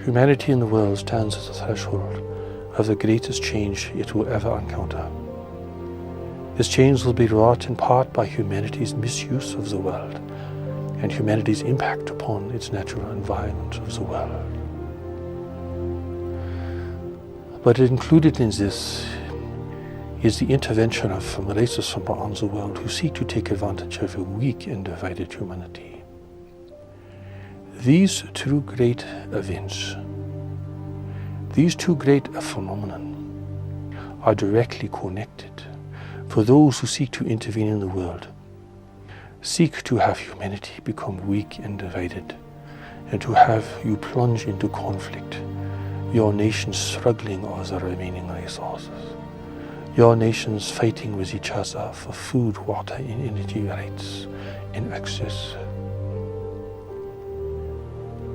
Humanity in the world stands at the threshold of the greatest change it will ever encounter. This change will be wrought in part by humanity's misuse of the world and humanity's impact upon its natural environment of the world. But included in this is the intervention of races from around the world who seek to take advantage of a weak and divided humanity. These two great events, these two great phenomena are directly connected. For those who seek to intervene in the world, seek to have humanity become weak and divided, and to have you plunge into conflict, your nations struggling over the remaining resources, your nations fighting with each other for food, water, and energy rights and access,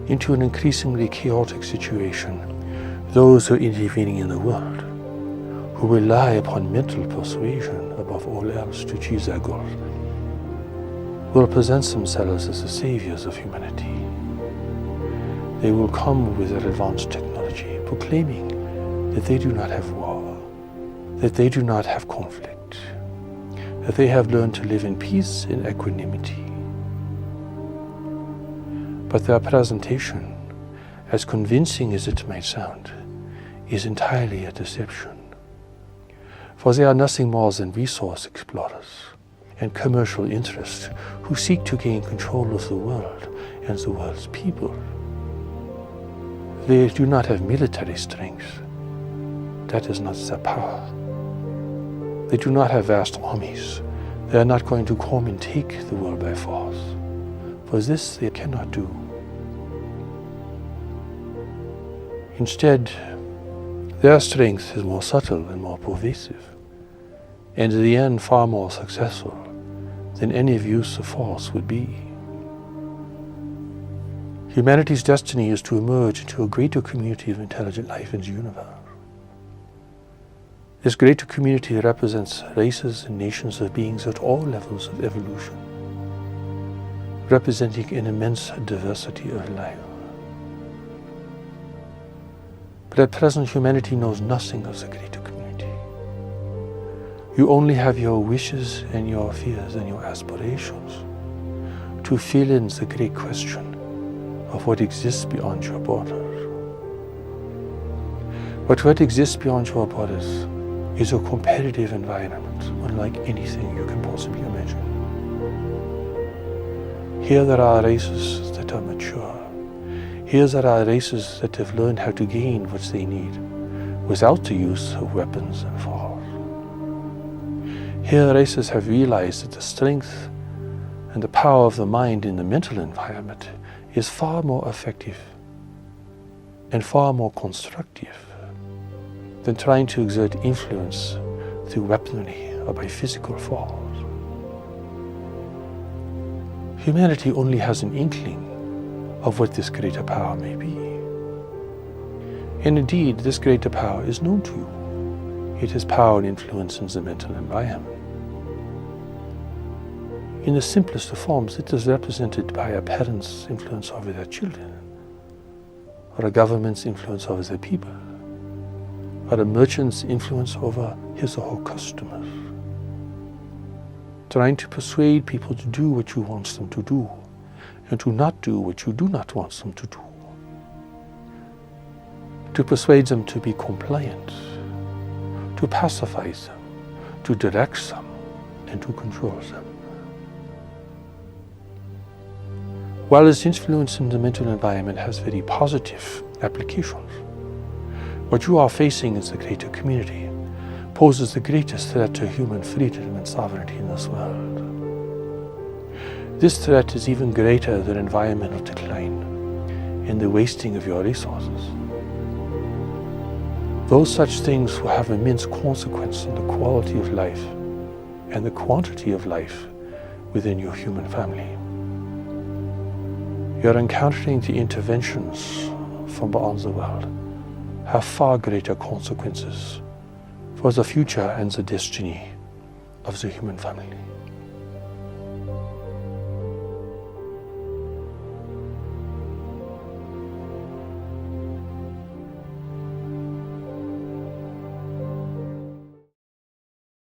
into an increasingly chaotic situation. Those who are intervening in the world, who rely upon mental persuasion above all else to achieve their goals, will present themselves as the saviors of humanity. They will come with their advanced technology, proclaiming that they do not have war, that they do not have conflict, that they have learned to live in peace and equanimity. But their presentation, as convincing as it might sound, is entirely a deception. For they are nothing more than resource explorers and commercial interests who seek to gain control of the world and the world's people. They do not have military strength. That is not their power. They do not have vast armies. They are not going to come and take the world by force. For this they cannot do. Instead, their strength is more subtle and more pervasive, and in the end far more successful than any use of force would be. Humanity's destiny is to emerge into a greater community of intelligent life in the universe. This greater community represents races and nations of beings at all levels of evolution, representing an immense diversity of life. But at present, humanity knows nothing of the greater community. You only have your wishes and your fears and your aspirations to fill in the great question of what exists beyond your borders. But what exists beyond your borders is a competitive environment unlike anything you can possibly imagine. Here there are races that are mature. Here there are races that have learned how to gain what they need without the use of weapons and force. Here races have realized that the strength and the power of the mind in the mental environment is far more effective and far more constructive than trying to exert influence through weaponry or by physical force. Humanity only has an inkling of what this greater power may be. And indeed, this greater power is known to you. It has power and influence in the mental environment. In the simplest of forms, it is represented by a parent's influence over their children, or a government's influence over their people, or a merchant's influence over his or her customers, trying to persuade people to do what you want them to do, and to not do what you do not want them to do. To persuade them to be compliant, to pacify them, to direct them, and to control them. While this influence in the mental environment has very positive applications, what you are facing in the greater community poses the greatest threat to human freedom and sovereignty in this world. This threat is even greater than environmental decline and the wasting of your resources. Those such things will have immense consequence on the quality of life and the quantity of life within your human family. You are encountering the interventions from beyond the world have far greater consequences for the future and the destiny of the human family.